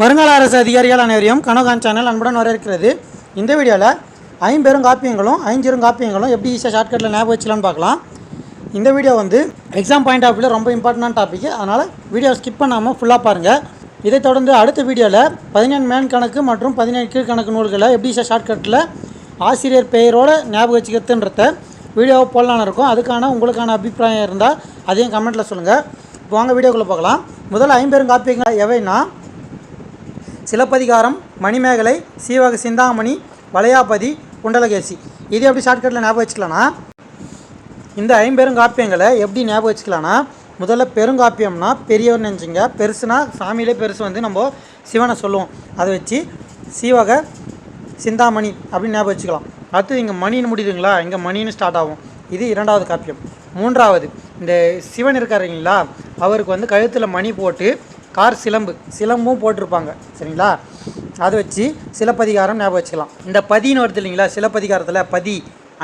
வருங்கால அரசு அதிகாரிகள் அனைவரையும் கனோகான் சேனல் அன்புடன் வரவேற்கிறது. இந்த வீடியோவில் ஐம்பெருங்காப்பியங்களும் ஐஞ்சிருங்காப்பியங்களும் எப்படி ஈஸியாக ஷார்ட்கட்டில் ஞாபகம் வச்சலான்னு பார்க்கலாம். இந்த வீடியோ எக்ஸாம் பாயிண்ட் ஆஃப் வியூவில் ரொம்ப இம்பார்ட்டன்டான டாபிக். அதனால் வீடியோ ஸ்கிப் பண்ணாமல் ஃபுல்லாக பாருங்கள். இதை தொடர்ந்து அடுத்த வீடியோவில் 17 மேன் கணக்கு மற்றும் 17 கீழ்கணக்கு நூல்களை எப்படி ஈஸியாக ஷார்ட்கட்டில் ஆசிரியர் பெயரோடு ஞாபகம் வச்சுக்கிறதுன்றத வீடியோவை போடலான்னு இருக்கும். அதுக்கான உங்களுக்கான அபிப்பிராயம் இருந்தால் அதையும் கமெண்ட்டில் சொல்லுங்கள். இப்போ வாங்க வீடியோக்குள்ளே பார்க்கலாம். முதல்ல ஐம்பெருங்காப்பியங்கள் எவைன்னா சிலப்பதிகாரம், மணிமேகலை, சீவக சிந்தாமணி, வளையாபதி, குண்டலகேசி. இது எப்படி ஷார்ட்கட்டில் ஞாபகம் வச்சுக்கலான்னா, இந்த ஐம்பெருங்காப்பியங்களை எப்படி ஞாபகம் வச்சுக்கலான்னா, முதல்ல பெருங்காப்பியம்னா பெரியவர் நினச்சிங்க, பெருசுனா சாமியிலே பெருசு நம்ம சிவனை சொல்லுவோம். அதை வச்சு சீவக சிந்தாமணி அப்படின்னு ஞாபகம் வச்சுக்கலாம். அடுத்து இங்கே மணின்னு முடியுதுங்களா, இங்கே மணின்னு ஸ்டார்ட் ஆகும். இது இரண்டாவது காப்பியம். மூன்றாவது இந்த சிவன் இருக்காருங்களா, அவருக்கு கழுத்தில் மணி போட்டு கார் சிலம்பும் போட்டிருப்பாங்க சரிங்களா. அதை வச்சு சிலப்பதிகாரம் ஞாபகம் வச்சுக்கலாம். இந்த பதின்னு வருது இல்லைங்களா, சிலப்பதிகாரத்தில் பதி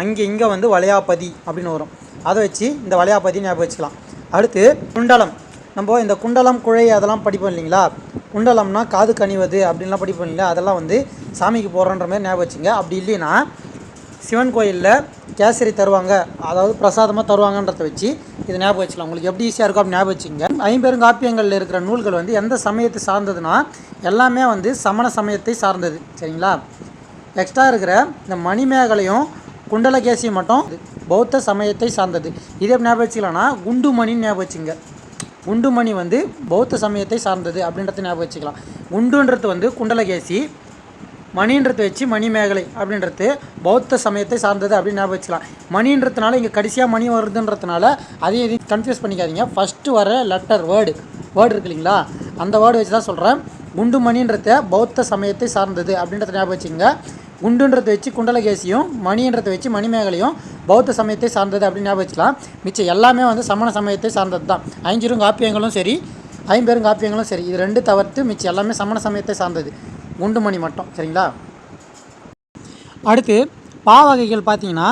இங்கே வளையாபதி அப்படின்னு வரும். அதை வச்சு இந்த வளையாபதி ஞாபகம் வச்சுக்கலாம். அடுத்து குண்டலம். நம்ம இந்த குண்டலம் குழை அதெல்லாம் படிப்போம் இல்லைங்களா. குண்டலம்னா காது கனிவது அப்படின்லாம் படிப்போம் இல்லைங்களா. அதெல்லாம் சாமிக்கு போடுறன்ற மாதிரி ஞாபகம் வச்சுங்க. அப்படி இல்லைன்னா சிவன் கோயிலில் கேசரி தருவாங்க, அதாவது பிரசாதமாக தருவாங்கன்றத வச்சு இது ஞாபகம் வச்சுக்கலாம். உங்களுக்கு எப்படி ஈஸியாக இருக்கும் அப்படி ஞாபகம் வச்சுங்க. ஐம்பெருங்காப்பியங்களில் இருக்கிற நூல்கள் எந்த சமயத்தை சார்ந்ததுன்னா எல்லாமே சமண சமயத்தை சார்ந்தது சரிங்களா. எக்ஸ்ட்ரா இருக்கிற இந்த மணிமேகலையும் குண்டலகேசியும் மட்டும் பௌத்த சமயத்தை சார்ந்தது. இதே ஞாபகம் வச்சுக்கலாம்னா குண்டுமணின்னு ஞாபகம் வச்சுங்க. குண்டுமணி பௌத்த சமயத்தை சார்ந்தது அப்படின்றத ஞாபகம் வச்சுக்கலாம். குண்டுன்றது குண்டலகேசி, மணின்றதை வச்சு மணிமேகலை அப்படின்றது பௌத்த சமயத்தை சார்ந்தது அப்படின்னு ஞாபகம் வச்சுக்கலாம். மணின்றதுனால இங்கே கடைசியாக மணி வருதுன்றதுனால அதையும் இதையும் கன்ஃபியூஸ் பண்ணிக்காதீங்க. ஃபஸ்ட்டு வர லெட்டர் வேர்டு இருக்கு இல்லைங்களா, அந்த வேர்டு வச்சு தான் சொல்கிறேன். குண்டு மணின்றத பௌத்த சமயத்தை சார்ந்தது அப்படின்றத ஞாபகம் வச்சுங்க. குண்டுன்றதை வச்சு குண்டலகேசியும் மணின்றதை வச்சு மணிமேகலையும் பௌத்த சமயத்தை சார்ந்தது அப்படின்னு ஞாபகம் வச்சுக்கலாம். மிச்சம் எல்லாமே சமண சமயத்தை சார்ந்தது தான். ஐஞ்சிருங்காப்பியங்களும் சரி, ஐம்பெருங்காப்பியங்களும் சரி, இது ரெண்டு தவிர்த்து மிச்சம் எல்லாமே சமண சமயத்தை சார்ந்தது. குண்டுமணி மட்டும் சரிங்களா. அடுத்து பாவகைகள் பார்த்தீங்கன்னா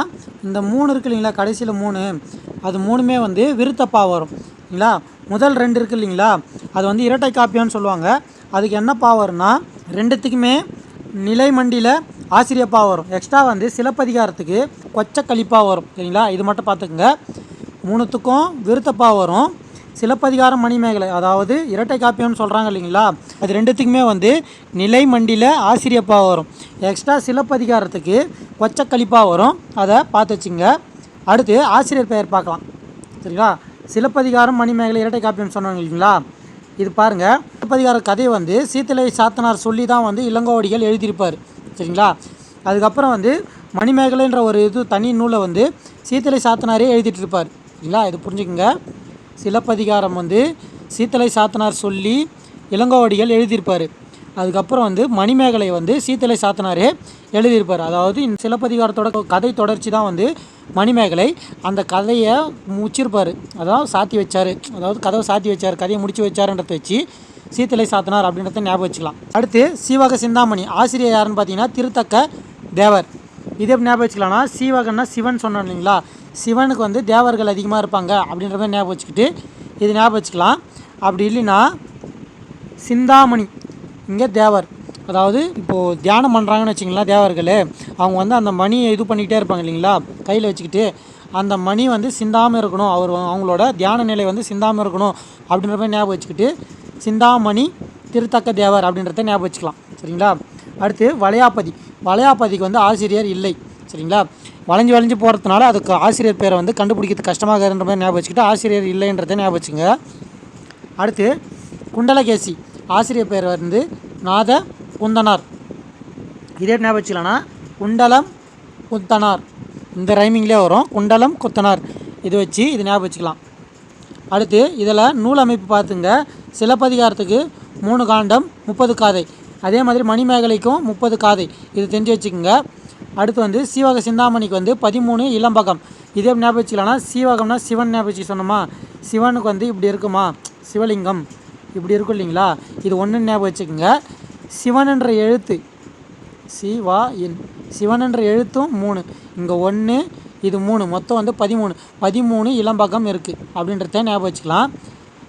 இந்த 3 இருக்கு இல்லைங்களா, கடைசியில் 3, அது 3மே விருத்தப்பா வரும் இல்லைங்களா. முதல் 2 இருக்குது இல்லைங்களா, அது இரட்டை காப்பியம்னு சொல்லுவாங்க. அதுக்கு என்ன பா வரும்னா ரெண்டுத்துக்குமே நிலைமண்டியில் ஆசிரியப்பா வரும். எக்ஸ்ட்ரா சிலப்பதிகாரத்துக்கு கொச்ச கழிப்பா வரும் சரிங்களா. இது மட்டும் பார்த்துக்குங்க. 3த்துக்கும் விருத்தப்பா வரும். சிலப்பதிகாரம் மணிமேகலை அதாவது இரட்டை காப்பியம்னு சொல்கிறாங்க இல்லைங்களா, அது ரெண்டுத்துக்குமே நிலை மண்டியில் ஆசிரியப்பா வரும். எக்ஸ்ட்ரா சிலப்பதிகாரத்துக்கு கொச்ச கழிப்பா வரும். அதை பார்த்து வச்சுங்க. அடுத்து ஆசிரியர் பெயர் பார்க்கலாம் சரிங்களா. சிலப்பதிகாரம் மணிமேகலை இரட்டை காப்பியம் சொன்னாங்க இல்லைங்களா. இது பாருங்கள், சிலப்பதிகார கதையை சீத்தலை சாத்தனார் சொல்லி தான் இளங்கோவடிகள் எழுதியிருப்பார் சரிங்களா. அதுக்கப்புறம் மணிமேகலைன்ற ஒரு தனி நூலை சீத்தலை சாத்தனாரே எழுதிட்டு இருப்பார் சரிங்களா. இது புரிஞ்சுக்குங்க. சிலப்பதிகாரம் சீத்தலை சாத்தனார் சொல்லி இளங்கோவடிகள் எழுதியிருப்பார். அதுக்கப்புறம் மணிமேகலை சீத்தலை சாத்தனாரே எழுதியிருப்பார். அதாவது இந்த சிலப்பதிகாரத்தோட கதை தொடர்ச்சி தான் மணிமேகலை. அந்த கதையை முடிச்சிருப்பார், அதாவது சாத்தி வச்சார், அதாவது கதவை சாத்தி வச்சார், கதையை முடிச்சு வச்சாருன்றதை வச்சு சீத்தலை சாத்தனார் அப்படின்றத ஞாபகம் வச்சுக்கலாம். அடுத்து சீவக சிந்தாமணி ஆசிரியர் யாருன்னு பார்த்தீங்கன்னா திருத்தக்க தேவர். இது எப்படி ஞாபகம் வச்சுக்கலாம்னா, சீவகன்னா சிவன் சொன்னோம் இல்லைங்களா, சிவனுக்கு தேவர்கள் அதிகமாக இருப்பாங்க அப்படின்ற மாதிரி ஞாபகம் வச்சுக்கிட்டு இது ஞாபகம் வச்சுக்கலாம். அப்படி இல்லைன்னா சிந்தாமணி இங்கே தேவர், அதாவது இப்போது தியானம் பண்ணுறாங்கன்னு வச்சிங்களா தேவர்கள், அவங்க அந்த மணியை இது பண்ணிக்கிட்டே இருப்பாங்க இல்லைங்களா கையில் வச்சுக்கிட்டு, அந்த மணி சிந்தாமல் இருக்கணும், அவங்களோட தியான நிலை சிந்தாமல் இருக்கணும் அப்படின்ற மாதிரி ஞாபகம் வச்சுக்கிட்டு சிந்தாமணி திருத்தக்க தேவர் அப்படின்றத ஞாபகம் வச்சுக்கலாம் சரிங்களா. அடுத்து வளையாபதிக்கு ஆசிரியர் இல்லை சரிங்களா. வளைஞ்சு போகிறதுனால அதுக்கு ஆசிரியர் பேரை கண்டுபிடிக்கிறது கஷ்டமாக இருந்த மாதிரி ஞாபகம் வச்சுக்கிட்டு ஆசிரியர் இல்லைன்றதை ஞாபகம் வச்சுங்க. அடுத்து குண்டலகேசி ஆசிரியர் பேர் நாத குந்தனார். இதே ஞாபகம் வச்சுக்கலாம்னா குண்டலம் குத்தனார், இந்த ரைமிங்லேயே வரும், குண்டலம் குத்தனார். இது வச்சு இது ஞாபகம் வச்சுக்கலாம். அடுத்து இதில் நூல் அமைப்பு பார்த்துங்க. சிலப்பதிகாரத்துக்கு 3 காண்டம் 30 காதை, அதே மாதிரி மணிமேகலைக்கும் 30 காதை, இது தெரிஞ்சு வச்சுக்கோங்க. அடுத்து சீவக சிந்தாமணிக்கு 13 இளம்பகம். இதே ஞாபகம் வச்சுக்கலாம்னா சீவகம்னா சிவன் ஞாபகம் வச்சு சொன்னோமா, சிவனுக்கு இப்படி இருக்குமா, சிவலிங்கம் இப்படி இருக்கும் இல்லைங்களா, இது 1 ஞாபகம் வச்சுக்கோங்க. சிவனென்ற எழுத்து சிவனென்ற எழுத்தும் 3, இங்கே 1 இது 3, மொத்தம் 13 இளம்பகம் இருக்குது அப்படின்றத ஞாபகம் வச்சுக்கலாம்.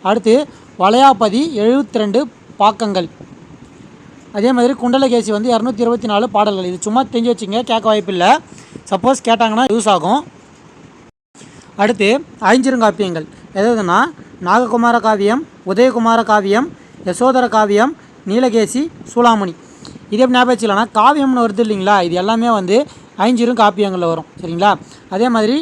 அடுத்து வளையாபதி 72 பாக்கங்கள். அதே மாதிரி குண்டலகேசி வந்து 224 பாடல்கள். இது சும்மா தெரிஞ்சு வச்சுங்க, கேட்க வாய்ப்பில்லை. சப்போஸ் கேட்டாங்கன்னா யூஸ் ஆகும். அடுத்து ஐஞ்சிறுகாப்பியங்கள் எதுனா நாககுமார காவியம், உதயகுமார காவியம், யசோதர காவியம், நீலகேசி, சூளாமணி. இது எப்படி ஞாபகம் வச்சுக்கலாம்னா காவியம்னு வருது இல்லைங்களா, இது எல்லாமே வந்து ஐஞ்சிறுகாப்பியங்களில் வரும். சரிங்களா. அதே மாதிரி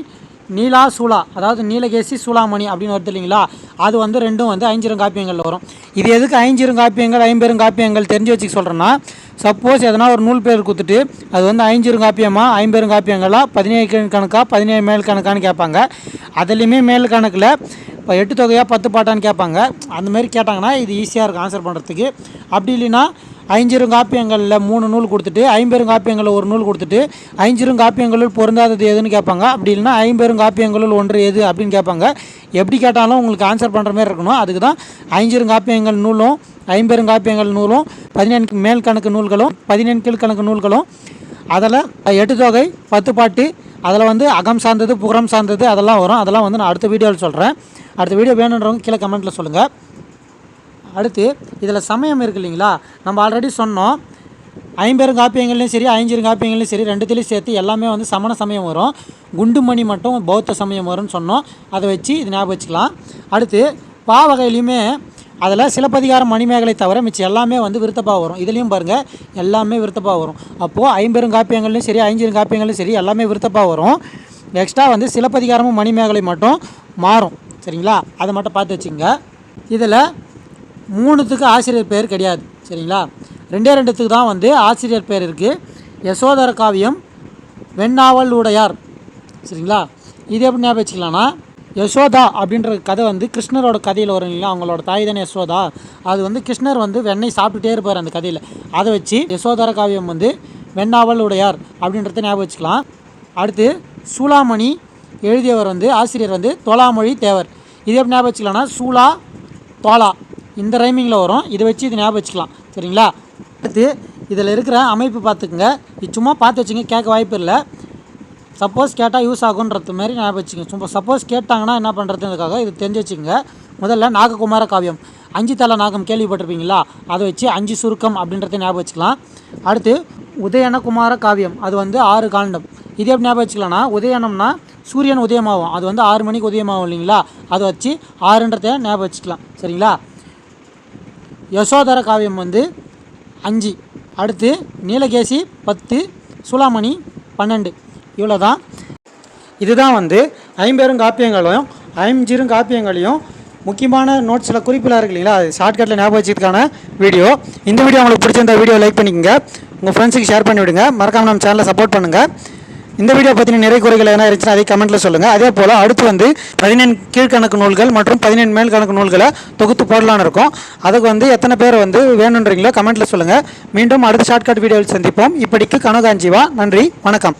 நீலா சூலா, அதாவது நீலகேசி சூளாமணி அப்படின்னு வருது இல்லைங்களா, அது வந்து ரெண்டும் வந்து ஐஞ்சிறுகாப்பியங்களில் வரும். இது எதுக்கு ஐஞ்சிறுகாப்பியங்கள் ஐம்பெருங்காப்பியங்கள் தெரிஞ்சு வச்சுக்க சொல்கிறேன்னா, சப்போஸ் எதனா ஒரு நூல் பேர் கொடுத்துட்டு அது வந்து ஐஞ்சிறுகாப்பியமா ஐம்பெருங்காப்பியங்களா 17 கணக்கா 17 மேல் கணக்கான்னு கேட்பாங்க. அதுலேயுமே மேல் கணக்கில் இப்போ 8 தொகையாக 10 பாட்டான்னு கேட்பாங்க. அந்தமாரி கேட்டாங்கன்னா இது ஈஸியாக இருக்கும் ஆன்சர் பண்ணுறதுக்கு. அப்படி இல்லைன்னா ஐஞ்சிறுகாப்பியங்களில் 3 நூல் கொடுத்துட்டு ஐம்பெருங்காப்பியங்களில் ஒரு நூல் கொடுத்துட்டு ஐஞ்சிறுகாப்பியங்களுள் பொருந்தாதது எதுன்னு கேட்பாங்க. அப்படி இல்லைன்னா ஐம்பெருங்காப்பியங்களுள் ஒன்று எது அப்படின்னு கேட்பாங்க. எப்படி கேட்டாலும் உங்களுக்கு ஆன்சர் பண்ணுற மாதிரி இருக்கணும். அதுக்கு தான் ஐஞ்சிறுகாப்பியங்கள் நூலும் ஐம்பெருங்காப்பியங்கள் நூலும் 17 மேல் கணக்கு நூல்களும் 17 கீழ்கணக்கு நூல்களும், அதில் 8 தொகை 10 பாட்டு, அதில் வந்து அகம் சார்ந்தது புறம் சார்ந்தது அதெல்லாம் வரும். அதெல்லாம் வந்து நான் அடுத்த வீடியோவில் சொல்கிறேன். அடுத்த வீடியோ வேணுன்றவங்க கீழே கமெண்ட்டில் சொல்லுங்கள். அடுத்து இதில் சமயம் இருக்குது இல்லைங்களா, நம்ம ஆல்ரெடி சொன்னோம். ஐம்பெருங்காப்பியங்கள்லையும் சரி ஐஞ்சிறுகாப்பியங்கள்லையும் சரி ரெண்டுத்துலேயும் சேர்த்து எல்லாமே வந்து சமண சமயம் வரும். குண்டுமணி மட்டும் பௌத்த சமயம் வரும்னு சொன்னோம். அதை வச்சு இது ஞாபகம் வச்சுக்கலாம். அடுத்து பா வகையிலையுமே அதில் சிலப்பதிகாரம் மணிமேகலை தவிர மிச்சம் எல்லாமே வந்து விருத்தப்பா வரும். இதுலேயும் பாருங்கள் எல்லாமே விருத்தப்பா வரும். அப்போது ஐம்பெருங்காப்பியங்கள்லையும் சரி ஐஞ்சிறுகாப்பியங்கள்லையும் சரி எல்லாமே விருத்தப்பா வரும். எக்ஸ்ட்ரா வந்து சிலப்பதிகாரமும் மணிமேகலை மட்டும் மாறும். சரிங்களா, அதை மட்டும் பார்த்து வச்சுங்க. இதில் 3த்துக்கு ஆசிரியர் பேர் கிடையாது. சரிங்களா, 2 தான் வந்து ஆசிரியர் பேர் இருக்குது. யசோதர காவியம், வெண்ணாவல் உடையார். சரிங்களா, இது எப்படி ஞாபகம் வச்சுக்கலாம்னா யசோதா அப்படின்ற கதை வந்து கிருஷ்ணரோட கதையில் வரும் இல்லைங்களா, அவங்களோட தாய் தானே யசோதா. அது வந்து கிருஷ்ணர் வந்து வெண்ணெய் சாப்பிட்டுட்டே இருப்பார் அந்த கதையில். அதை வச்சு யசோதர காவியம் வந்து வெண்ணாவல் உடையார் அப்படின்றத ஞாபகம் வச்சுக்கலாம். அடுத்து சூளாமணி எழுதியவர் வந்து ஆசிரியர் வந்து தோலாமொழி தேவர். இது எப்படி ஞாபகம் வச்சுக்கலாம்னா சூலா தோலா இந்த ரைமிங்கில் வரும். இதை வச்சு இது ஞாபகம் வச்சுக்கலாம். சரிங்களா. அடுத்து இதில் இருக்கிற அமைப்பு பார்த்துக்குங்க. இது சும்மா பார்த்து வச்சுங்க, கேட்க வாய்ப்பு இல்லை. சப்போஸ் கேட்டால் யூஸ் ஆகுன்றது மாதிரி ஞாபகம் வச்சுங்க. சும்மா சப்போஸ் கேட்டாங்கன்னா என்ன பண்ணுறதுக்காக இது தெரிஞ்சு வச்சுக்கோங்க. முதல்ல நாககுமார காவியம் 5 தலை நாகம் கேள்விப்பட்டிருப்பீங்களா, அதை வச்சு 5 சுருக்கம் அப்படின்றத ஞாபகம் வச்சுக்கலாம். அடுத்து உதயனகுமார காவியம், அது வந்து 6 காண்டம். இது எப்படி ஞாபகம் வச்சுக்கலாம்னா உதயனம்னா சூரியன் உதயமாகும், அது வந்து 6 மணிக்கு உதயமாகும் இல்லைங்களா, அதை வச்சு 6ன்றத ஞாபகம் வச்சுக்கலாம். சரிங்களா. யசோதர காவியம் வந்து 5. அடுத்து நீலகேசி 10, சூளாமணி 12. இவ்வளோ தான். இதுதான் வந்து ஐம்பெருங்காப்பியங்களையும் ஐஞ்சிறுகாப்பியங்களையும் முக்கியமான நோட்ஸில் குறிப்பில் இருக்கு இல்லைங்களா, அது ஷார்ட்கட்டில் ஞாபகம் வச்சுக்கிறதுக்கான வீடியோ. இந்த வீடியோ உங்களுக்கு பிடிச்சிருந்த வீடியோ லைக் பண்ணிக்கோங்க, உங்கள் ஃப்ரெண்ட்ஸுக்கு ஷேர் பண்ணிவிடுங்க. மறக்காமல் நம்ம சேனலை சப்போர்ட் பண்ணுங்கள். இந்த வீடியோ பற்றின நிறைய குறைகள் என்ன இருந்துச்சுன்னா அதே கமெண்ட்டில் சொல்லுங்கள். அதே போல் அடுத்து வந்து 17 கீழ்கணக்கு நூல்கள் மற்றும் 17 மேல் கணக்கு நூல்களை தொகுத்து போடலான்னு இருக்கும். அதுக்கு வந்து எத்தனை பேர் வந்து வேணுன்றீங்களோ கமெண்ட்டில் சொல்லுங்கள். மீண்டும் அடுத்த ஷார்ட்கட் வீடியோவில் சந்திப்போம். இப்படிக்கு கனகாஞ்சிவா. நன்றி, வணக்கம்.